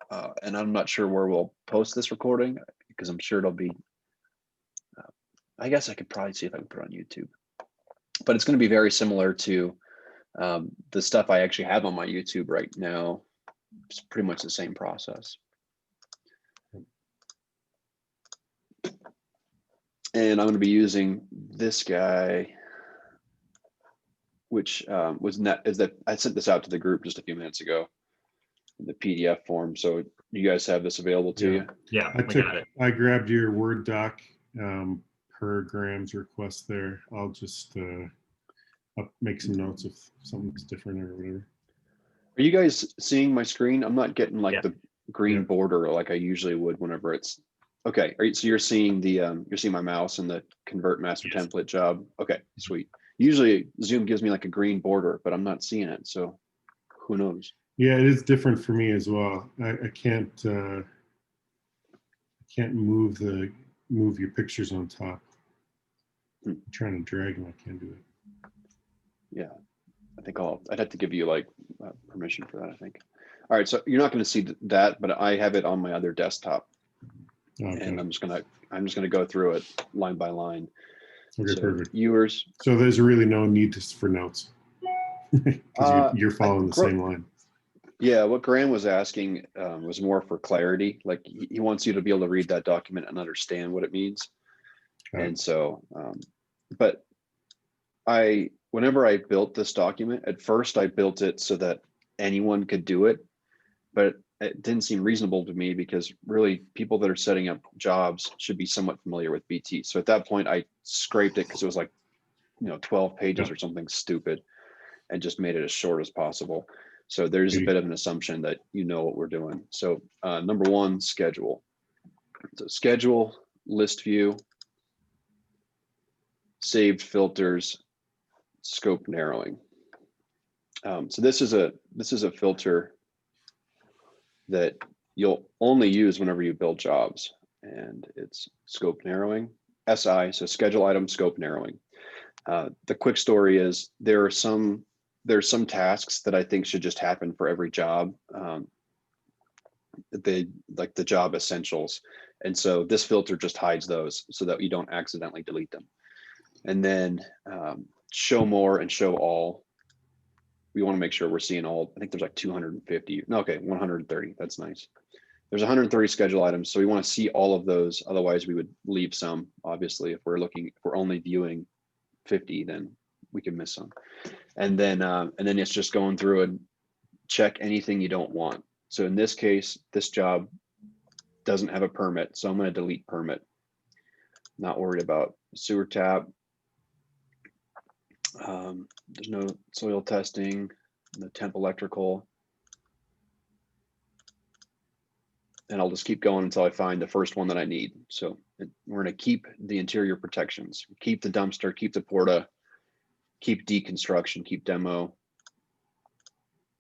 And I'm not sure where we'll post this recording because I'm sure it'll be, I guess I could probably see if I can put it on YouTube, but it's going to be very similar to the stuff I actually have on my YouTube right now. It's pretty much the same process. And I'm going to be using this guy, which I sent this out to the group just a few minutes ago in the PDF form. So you guys have this available to you? Yeah, got it. I grabbed your Word doc per Graham's request there. I'll just make some notes if something's different or whatever. Are you guys seeing my screen? I'm not getting like the green Yeah. border like I usually would whenever it's okay. So you're seeing the you're seeing my mouse and the convert master template job. Okay, sweet. Usually Zoom gives me like a green border, but I'm not seeing it. So who knows? Yeah, it is different for me as well. I can't move your pictures on top. I'm trying to drag them. I can't do it. Yeah, I think I'd have to give you like permission for that, I think. All right, so you're not going to see that, but I have it on my other desktop. Okay. And I'm just gonna go through it line by line. Okay, so perfect. Viewers. So there's really no need for notes because you're following the same line. Yeah, what Graham was asking was more for clarity. Like he wants you to be able to read that document and understand what it means. And so, but whenever I built this document, at first I built it so that anyone could do it, but it didn't seem reasonable to me because really people that are setting up jobs should be somewhat familiar with BT. So at that point I scraped it because it was like, 12 pages or something stupid and just made it as short as possible. So there's a bit of an assumption that you know what we're doing. So number one, schedule. So schedule, list view, saved filters, scope narrowing. So this is a filter that you'll only use whenever you build jobs, and it's scope narrowing, SI, so schedule item scope narrowing. The quick story is there's some tasks that I think should just happen for every job. Like the job essentials. And so this filter just hides those so that you don't accidentally delete them. And then show more and show all. We want to make sure we're seeing all. I think there's like 250. No, okay, 130. That's nice. There's 130 schedule items. So we want to see all of those. Otherwise we would leave some, obviously. If we're only viewing 50, then we can miss some. And then it's just going through and check anything you don't want. So in this case, this job doesn't have a permit, so I'm going to delete permit. Not worried about sewer tap. There's no soil testing, the temp electrical. And I'll just keep going until I find the first one that I need. So we're going to keep the interior protections, keep the dumpster, keep the porta, keep deconstruction, keep demo.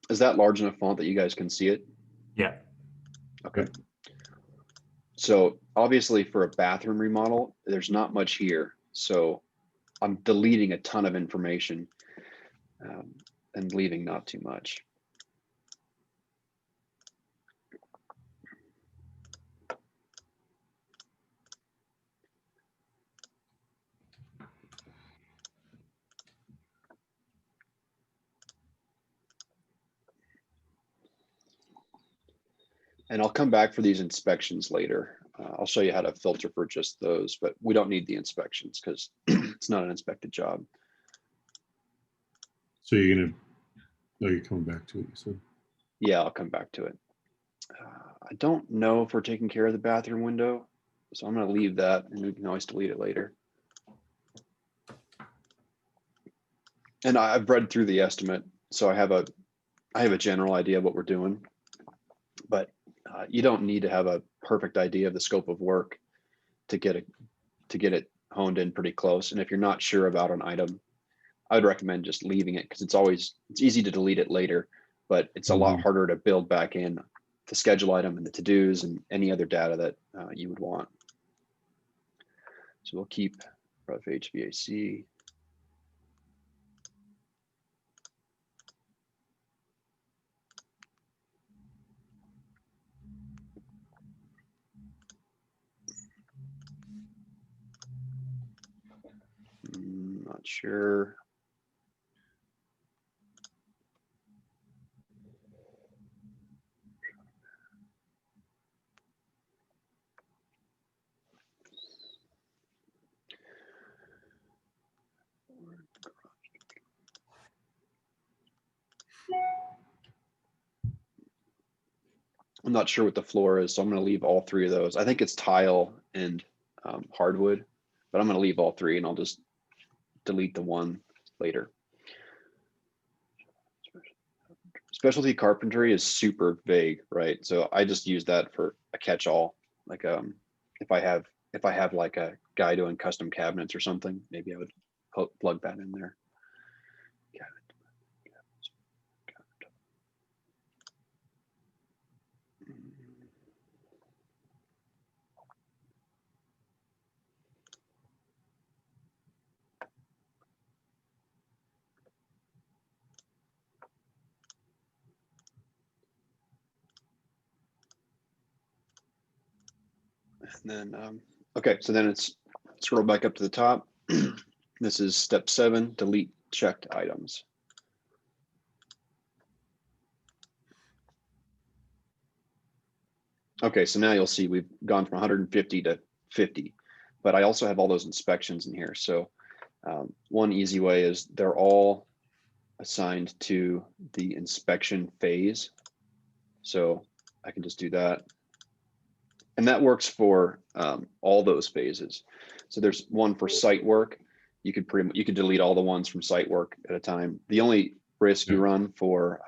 Is that large enough font that you guys can see it? Yeah. Okay. So obviously for a bathroom remodel, there's not much here. So I'm deleting a ton of information and leaving not too much. And I'll come back for these inspections later. I'll show you how to filter for just those, but we don't need the inspections because it's not an inspected job. So you're coming back to it, you said? Yeah, I'll come back to it. I don't know if we're taking care of the bathroom window, so I'm going to leave that and we can always delete it later. And I've read through the estimate, so I have a general idea of what we're doing, but you don't need to have a perfect idea of the scope of work to get it honed in pretty close. And if you're not sure about an item, I'd recommend just leaving it because it's easy to delete it later, but it's a lot harder to build back in the schedule item and the to-dos and any other data that you would want. So we'll keep rough HVAC. Not sure. I'm not sure what the floor is, so I'm going to leave all three of those. I think it's tile and hardwood, but I'm going to leave all three and I'll just delete the one later. Specialty carpentry is super vague, right? So I just use that for a catch-all. Like if I have like a guy doing custom cabinets or something, maybe I would plug that in there. And then, okay, so then it's scroll back up to the top. This is step 7, delete checked items. Okay, so now you'll see we've gone from 150 to 50, but I also have all those inspections in here. So one easy way is they're all assigned to the inspection phase. So I can just do that. And that works for all those phases. So there's one for site work. You could delete all the ones from site work at a time. The only risk you run for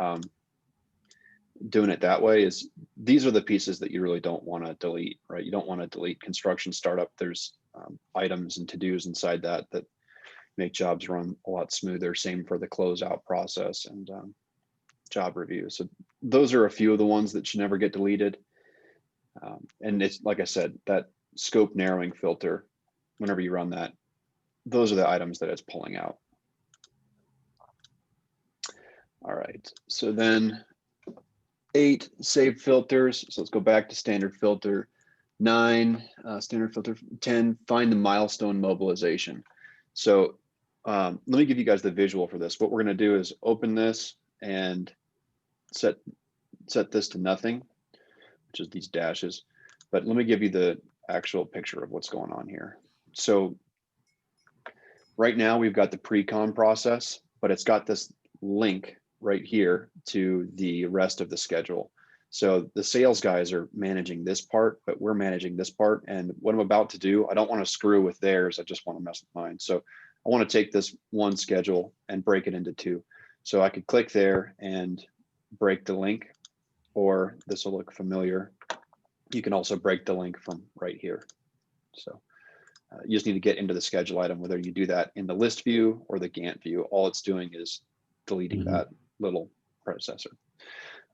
doing it that way is these are the pieces that you really don't want to delete, right? You don't want to delete construction startup. There's items and to-dos inside that make jobs run a lot smoother. Same for the closeout process and job review. So those are a few of the ones that should never get deleted. And it's like I said, that scope narrowing filter, whenever you run that, those are the items that it's pulling out. All right, so then 8, save filters. So let's go back to standard filter. 9, standard filter. 10, find the milestone mobilization. So let me give you guys the visual for this. What we're going to do is open this and set this to nothing, which is these dashes. But let me give you the actual picture of what's going on here. So right now we've got the pre-con process, but it's got this link right here to the rest of the schedule. So the sales guys are managing this part, but we're managing this part. And what I'm about to do, I don't want to screw with theirs. I just want to mess with mine. So I want to take this one schedule and break it into 2. So I could click there and break the link, or this will look familiar. You can also break the link from right here. So you just need to get into the schedule item, whether you do that in the list view or the Gantt view. All it's doing is deleting that little predecessor.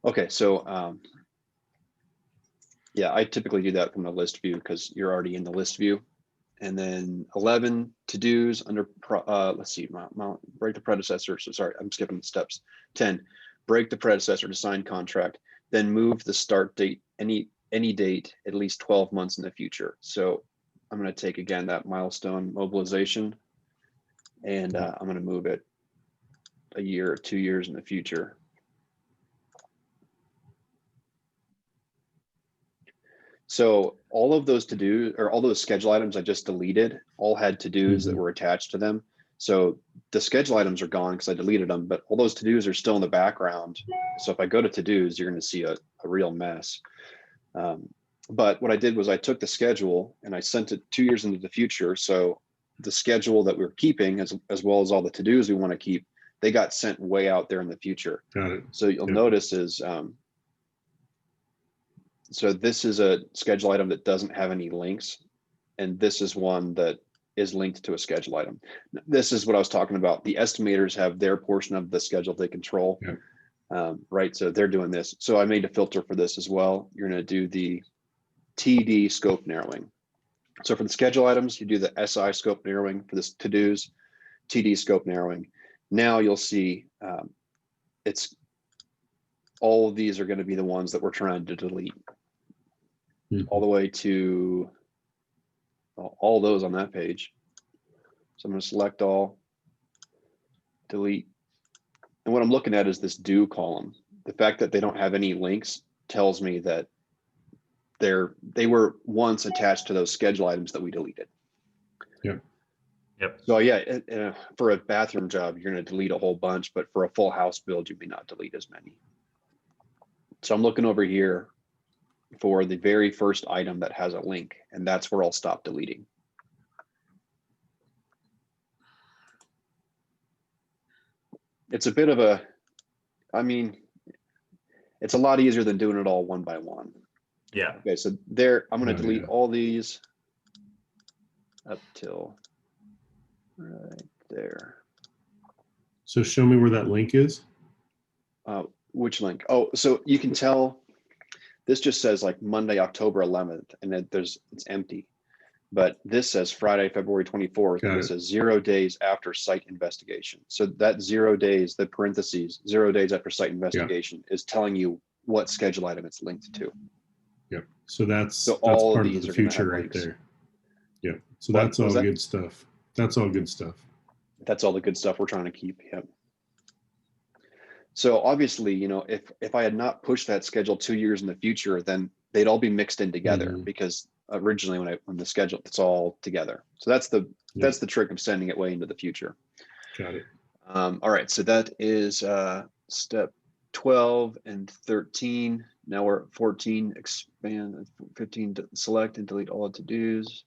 Okay, so yeah, I typically do that from the list view because you're already in the list view. And then 11, to-dos under, let's see, break the predecessor. So sorry, I'm skipping the steps. 10, break the predecessor to sign contract, then move the start date any date at least 12 months in the future. So I'm going to take again that milestone mobilization, and I'm going to move it a year or 2 years in the future. So all of those to-do, or all those schedule items I just deleted, all had to-dos that were attached to them. So the schedule items are gone because I deleted them, but all those to-dos are still in the background. So if I go to to-dos, you're going to see a real mess. But what I did was I took the schedule and I sent it 2 years into the future. So the schedule that we're keeping, as well as all the to-dos we want to keep, they got sent way out there in the future. Got it. So you'll notice is, so this is a schedule item that doesn't have any links. And this is one that is linked to a schedule item. This is what I was talking about. The estimators have their portion of the schedule they control, right? So they're doing this. So I made a filter for this as well. You're going to do the TD scope narrowing. So for the schedule items, you do the SI scope narrowing. For this to-dos, TD scope narrowing. Now you'll see it's all of these are going to be the ones that we're trying to delete, all the way to all those on that page. So I'm going to select all, delete. And what I'm looking at is this do column. The fact that they don't have any links tells me that they were once attached to those schedule items that we deleted. Yep. Yep. So yeah, for a bathroom job, you're going to delete a whole bunch, but for a full house build, you may not delete as many. So I'm looking over here for the very first item that has a link, and that's where I'll stop deleting. It's a bit of a, I mean, it's a lot easier than doing it all one by one. Yeah. Okay, so there, I'm going to Oh, delete yeah. all these up till right there. So show me where that link is. Which link? Oh, so you can tell this just says like Monday, October 11th, and it's empty. But this says Friday, February 24th, and it says 0 days after site investigation. So that 0 days, the parentheses, 0 days after site investigation is telling you what schedule item it's linked to. Yep. So that's all part of of these the are gonna future have right links. there. Yep. So What that's all was that? good stuff. That's all good stuff. That's all the good stuff we're trying to keep. Yep. So obviously, you know, if I had not pushed that schedule 2 years in the future, then they'd all be mixed in together because originally when the schedule, it's all together. So that's the trick of sending it way into the future. Got it. All right, so that is step 12 and 13. Now we're at 14, expand, 15, select and delete all to-dos.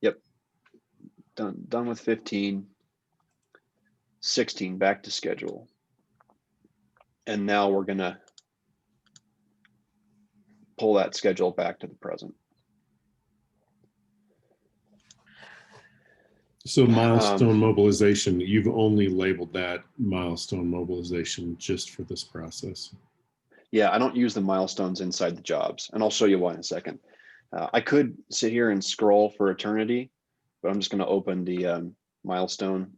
Yep, done with 15. 16, back to schedule. And now we're gonna pull that schedule back to the present. So milestone mobilization, you've only labeled that milestone mobilization just for this process. Yeah, I don't use the milestones inside the jobs, and I'll show you why in a second. I could sit here and scroll for eternity, but I'm just going to open the milestone,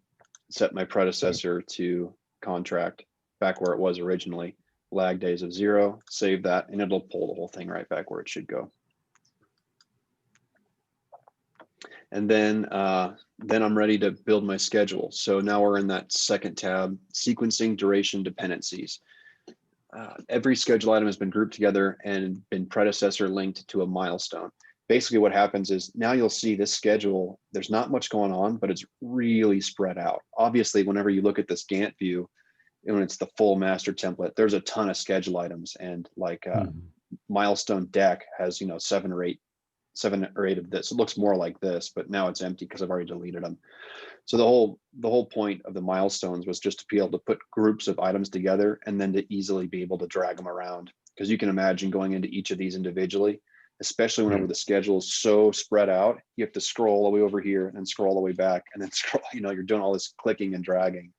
set my predecessor to contract back where it was originally, lag days of 0, save that, and it'll pull the whole thing right back where it should go. And then I'm ready to build my schedule. So now we're in that second tab, sequencing duration dependencies. Every schedule item has been grouped together and been predecessor linked to a milestone. Basically what happens is now you'll see this schedule, there's not much going on, but it's really spread out. Obviously, whenever you look at this Gantt view, when it's the full master template, there's a ton of schedule items, and like milestone deck has, you know, seven or eight of this. It looks more like this, but now it's empty because I've already deleted them. So the whole point of the milestones was just to be able to put groups of items together and then to easily be able to drag them around. Because you can imagine going into each of these individually, especially whenever the schedule is so spread out, you have to scroll all the way over here and scroll all the way back and then scroll, you know, you're doing all this clicking and dragging.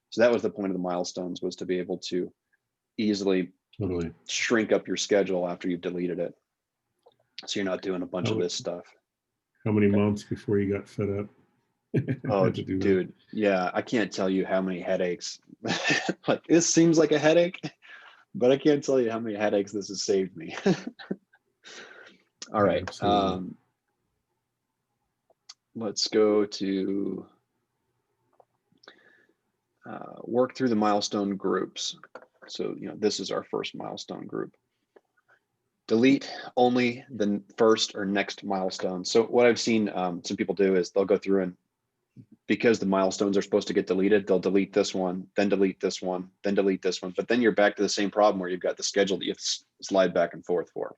So that was the point of the milestones, was to be able to easily shrink up your schedule after you've deleted it. So you're not doing a bunch of this stuff. How many months before you got fed up? Oh, dude, yeah, I can't tell you how many headaches. Like, this seems like a headache, but I can't tell you how many headaches this has saved me. All right, let's go to work through the milestone groups. So, you know, this is our first milestone group. Delete only the first or next milestone. So what I've seen some people do is they'll go through and, because the milestones are supposed to get deleted, they'll delete this one, then delete this one, then delete this one. But then you're back to the same problem where you've got the schedule that you have to slide back and forth for.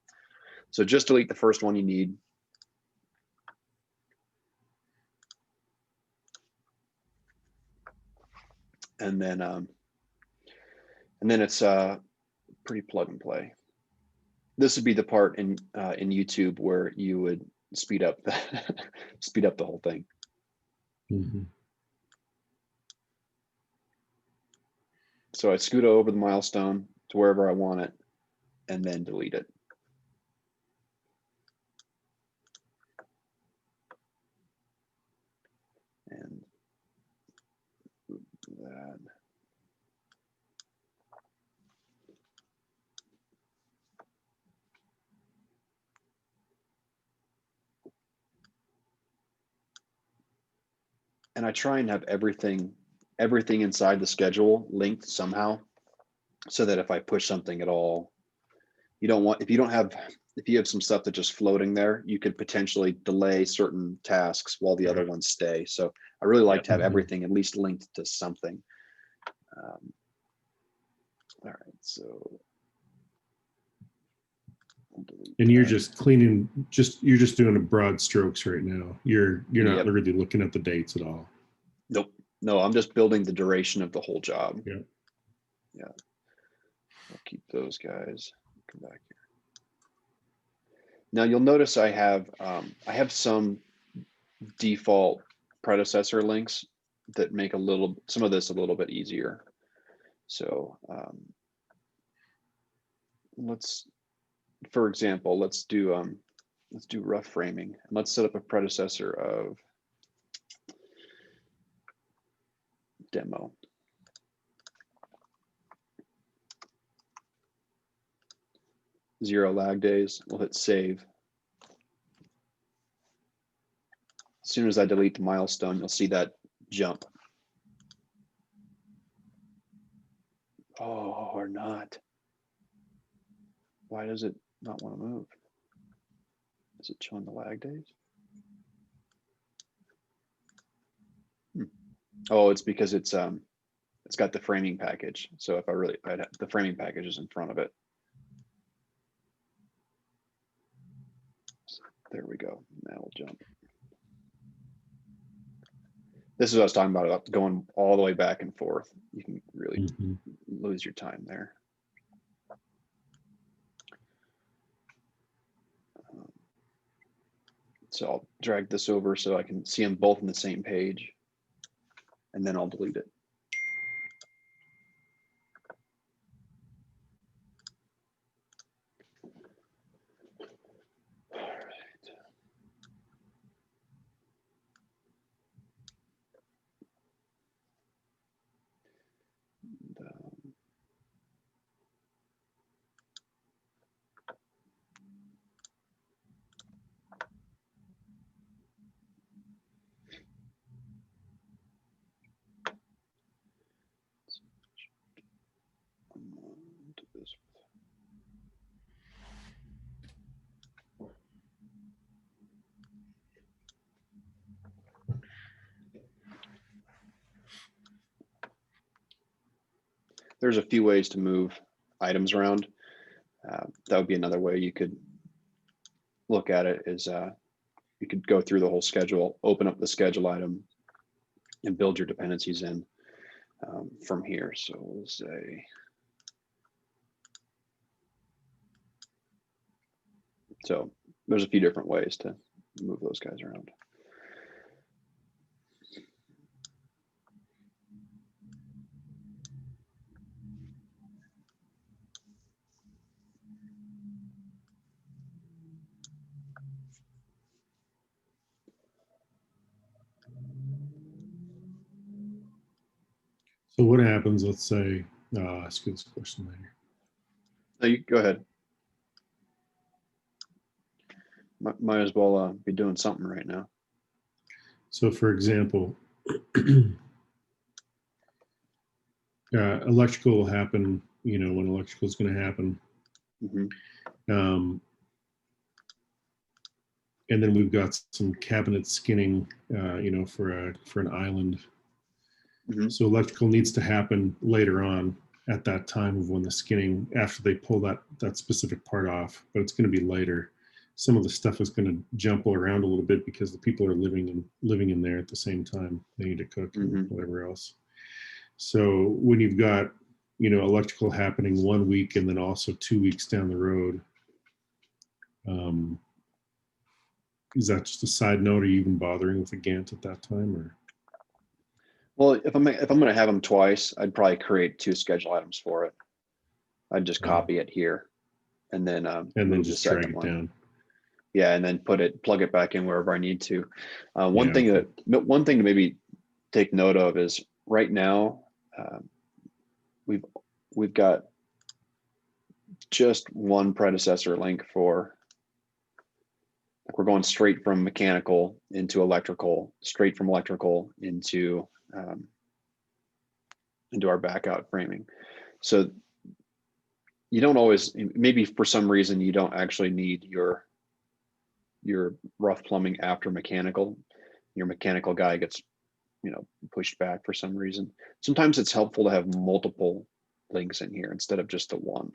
So just delete the first one you need. And then it's pretty plug and play. This would be the part in YouTube where you would speed up the whole thing. So I scoot over the milestone to wherever I want it and then delete it. And that. and I try and have everything inside the schedule linked somehow, so that if I push something at all, you don't want, if you have some stuff that's just floating there, you could potentially delay certain tasks while the other ones stay. So I really like to have everything at least linked to something. All right, so. And you're just cleaning, you're just doing a broad strokes right now. You're not really looking at the dates at all. Nope. No, I'm just building the duration of the whole job. Yeah. Yeah. I'll keep those guys. Come back here. Now you'll notice I have some default predecessor links that make some of this a little bit easier. So for example, let's do rough framing, and let's set up a predecessor of demo. Zero lag days. We'll hit save. As soon as I delete the milestone, you'll see that jump. Oh, or not. Why does it not want to move? Is it showing the lag days? Oh, it's because it's got the framing package. So if the framing package is in front of it. There we go. Now we'll jump. This is what I was talking about going all the way back and forth. You can really lose your time there. So I'll drag this over so I can see them both on the same page, and then I'll delete it. There's a few ways to move items around. That would be another way you could look at it, is you could go through the whole schedule, open up the schedule item, and build your dependencies in from here. So we'll say, so there's a few different ways to move those guys around. So what happens, let's say, ask you this question later. No, you go ahead. Might as well be doing something right now. So for example, electrical will happen, when electrical is going to happen. And then we've got some cabinet skinning, for an island. So electrical needs to happen later on at that time of when the skinning, after they pull that specific part off, but it's going to be later. Some of the stuff is going to jump around a little bit because the people are living in there at the same time. They need to cook and whatever else. So when you've got, electrical happening 1 week and then also 2 weeks down the road, is that just a side note? Are you even bothering with a Gantt at that time, or? Well, if I'm going to have them twice, I'd probably create 2 schedule items for it. I'd just copy it here, and then just drag it down. Yeah, and then plug it back in wherever I need to. One thing to maybe take note of is right now we've got just one predecessor link for the we're going straight from mechanical into electrical, straight from electrical into our back out framing. So you don't always, maybe for some reason you don't actually need your rough plumbing after mechanical. Your mechanical guy gets, pushed back for some reason. Sometimes it's helpful to have multiple links in here instead of just the one.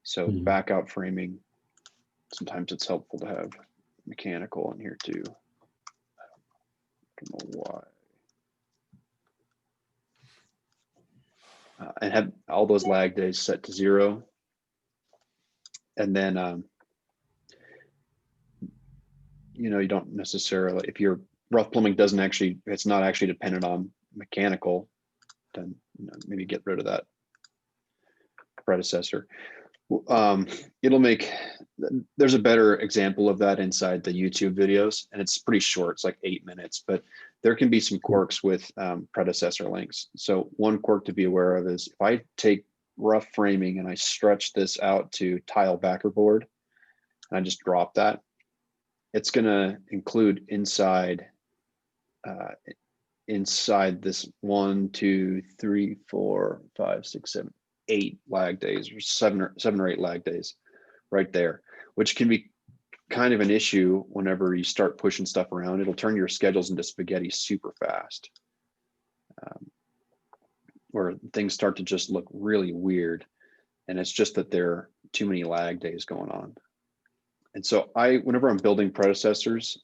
So back out framing, sometimes it's helpful to have mechanical in here too. I don't know why. And have all those lag days set to 0. And then, you don't necessarily, if your rough plumbing it's not actually dependent on mechanical, then maybe get rid of that predecessor. There's a better example of that inside the YouTube videos, and it's pretty short. It's like 8 minutes, but there can be some quirks with predecessor links. So one quirk to be aware of is if I take rough framing and I stretch this out to tile backer board, and I just drop that, it's going to include inside this 1, 2, 3, 4, 5, 6, 7, 8 lag days, or seven or 8 lag days right there, which can be kind of an issue whenever you start pushing stuff around. It'll turn your schedules into spaghetti super fast, where things start to just look really weird. And it's just that there are too many lag days going on. And so whenever I'm building predecessors,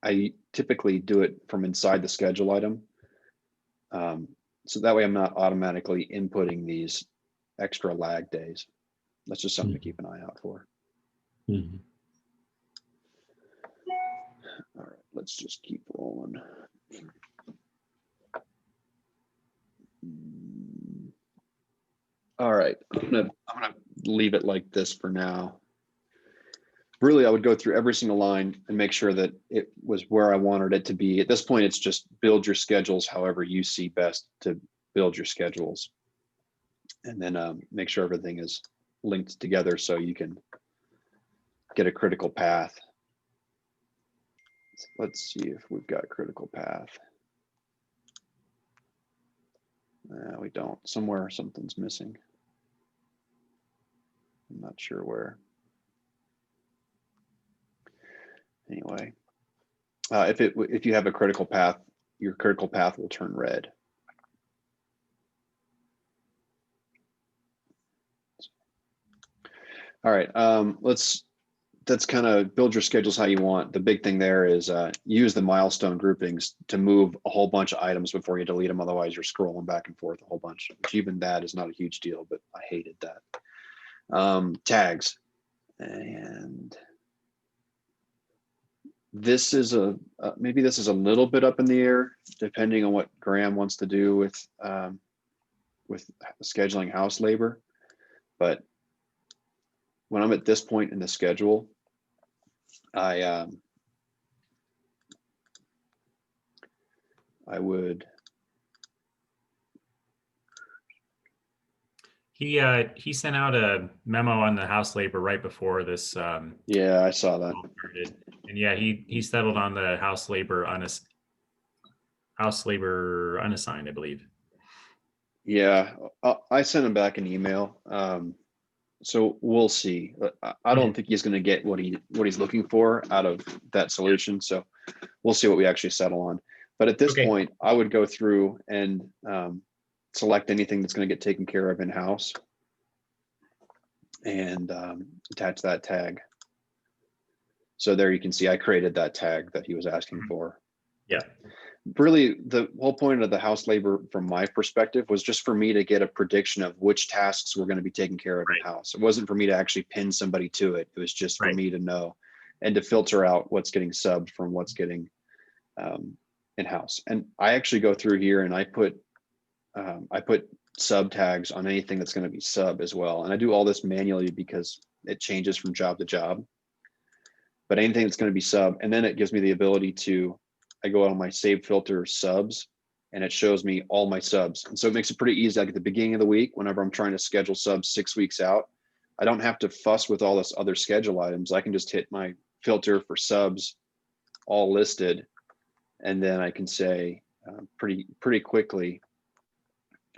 I typically do it from inside the schedule item. So that way I'm not automatically inputting these extra lag days. That's just something to keep an eye out for. All right, let's just keep rolling. All right, I'm gonna leave it like this for now. Really, I would go through every single line and make sure that it was where I wanted it to be. At this point, it's just build your schedules however you see best to build your schedules. And then make sure everything is linked together so you can get a critical path. So let's see if we've got critical path. We don't. Somewhere something's missing. I'm not sure where. Anyway, if you have a critical path, your critical path will turn red. All right, that's kind of build your schedules how you want. The big thing there is use the milestone groupings to move a whole bunch of items before you delete them. Otherwise, you're scrolling back and forth a whole bunch, which even that is not a huge deal, but I hated that. Tags. And this is maybe this is a little bit up in the air, depending on what Graham wants to do with scheduling house labor. But when I'm at this point in the schedule, I would. He sent out a memo on the house labor right before this. Yeah, I saw that. Started. And yeah, he settled on the house labor unassigned, I believe. Yeah, I sent him back an email. So we'll see. I don't think he's going to get what he's looking for out of that solution. So we'll see what we actually settle on. But at this point, I would go through and select anything that's going to get taken care of in-house and attach that tag. So there you can see I created that tag that he was asking for. Yeah. Really, the whole point of the house labor from my perspective was just for me to get a prediction of which tasks were going to be taken care of in-house. It wasn't for me to actually pin somebody to it. It was just for me to know and to filter out what's getting subbed from what's getting in-house. And I actually go through here and I put sub tags on anything that's going to be sub as well. And I do all this manually because it changes from job to job. But anything that's going to be sub, and then it gives me the ability to, I go on my save filter subs and it shows me all my subs. And so it makes it pretty easy. Like at the beginning of the week, whenever I'm trying to schedule subs 6 weeks out, I don't have to fuss with all this other schedule items. I can just hit my filter for subs all listed. And then I can say pretty quickly,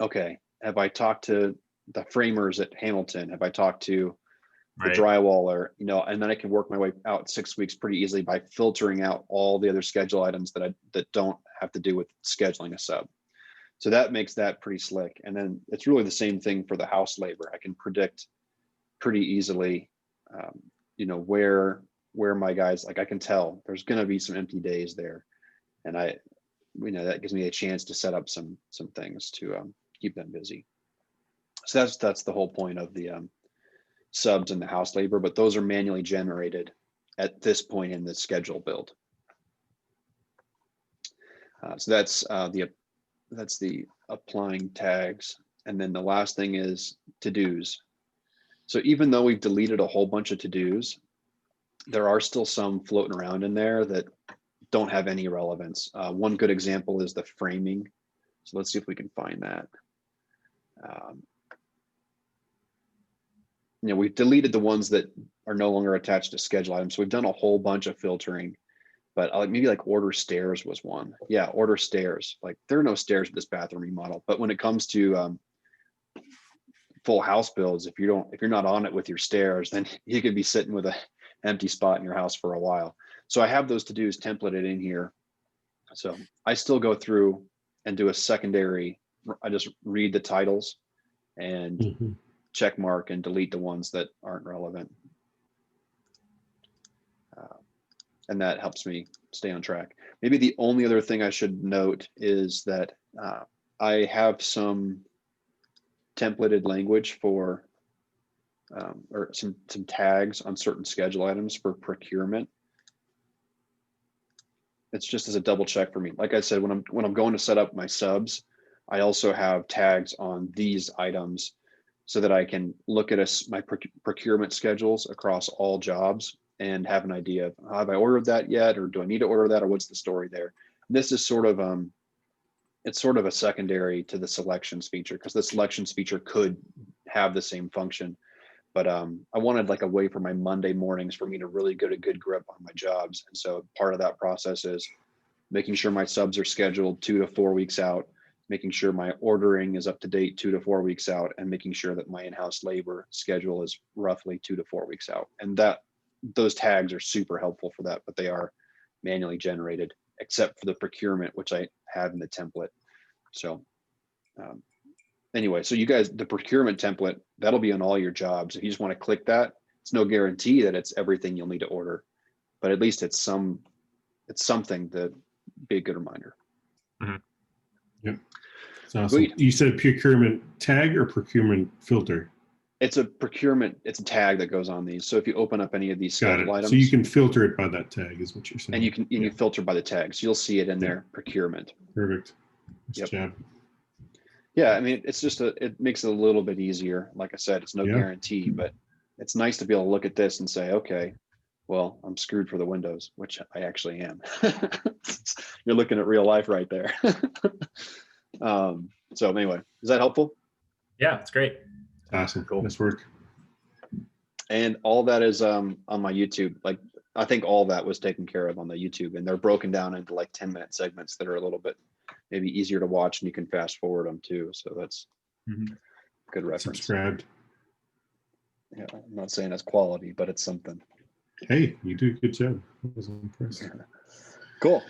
okay, have I talked to the framers at Hamilton? Have I talked to the drywaller? You know, and then I can work my way out 6 weeks pretty easily by filtering out all the other schedule items that don't have to do with scheduling a sub. So that makes that pretty slick. And then it's really the same thing for the house labor. I can predict pretty easily, you know, where my guys, like I can tell there's going to be some empty days there. And you know, that gives me a chance to set up some things to keep them busy. So that's the whole point of the subs and the house labor, but those are manually generated at this point in the schedule build. So that's the applying tags. And then the last thing is to-dos. So even though we've deleted a whole bunch of to-dos, there are still some floating around in there that don't have any relevance. One good example is the framing. So let's see if we can find that. You know, we've deleted the ones that are no longer attached to schedule items. So we've done a whole bunch of filtering, but maybe like order stairs was one. Yeah, order stairs. Like there are no stairs with this bathroom remodel, but when it comes to full house builds, if you're not on it with your stairs, then you could be sitting with an empty spot in your house for a while. So I have those to-dos templated in here. So I still go through and do a secondary. I just read the titles and check mark and delete the ones that aren't relevant. And that helps me stay on track. Maybe the only other thing I should note is that I have some templated language for, or some tags on certain schedule items for procurement. It's just as a double check for me. Like I said, when I'm going to set up my subs, I also have tags on these items so that I can look at my procurement schedules across all jobs and have an idea of, have I ordered that yet, or do I need to order that, or what's the story there? This is sort of it's sort of a secondary to the selections feature, because the selections feature could have the same function. But I wanted like a way for my Monday mornings for me to really get a good grip on my jobs. And so part of that process is making sure my subs are scheduled 2 to 4 weeks out, making sure my ordering is up to date 2 to 4 weeks out, and making sure that my in-house labor schedule is roughly 2 to 4 weeks out. And those tags are super helpful for that, but they are manually generated, except for the procurement, which I have in the template. So anyway, so you guys, the procurement template, that'll be on all your jobs. If you just want to click that, it's no guarantee that it's everything you'll need to order, but at least it's something to be a good reminder. Yep. That's awesome. You said procurement tag or procurement filter? It's a procurement, it's a tag that goes on these. So if you open up any of these schedule items. So you can filter it by that tag is what you're saying. And you filter by the tags. You'll see it in there, procurement. Perfect. Nice job. Yeah, I mean, it's just it makes it a little bit easier. Like I said, it's no guarantee, but it's nice to be able to look at this and say, okay, well, I'm screwed for the windows, which I actually am. You're looking at real life right there. So anyway, is that helpful? Yeah, it's great. Awesome. Cool. Nice work. And all that is on my YouTube. Like, I think all that was taken care of on the YouTube, and they're broken down into like 10-minute segments that are a little bit maybe easier to watch, and you can fast forward them too. So that's good reference. Subscribed. Yeah, I'm not saying it's quality, but it's something. Hey, you do a good job. I was impressed. Cool.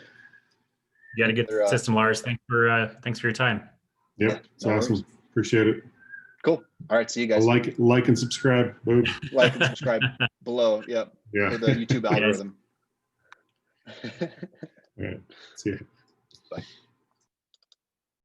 You got a good system, Lars. Thanks for your time. Yep, it's awesome. Appreciate it. Cool. All right, see you guys. Like and subscribe. Boom. Like and subscribe below. Yep. Yeah. For the YouTube algorithm. All right. See you. Bye.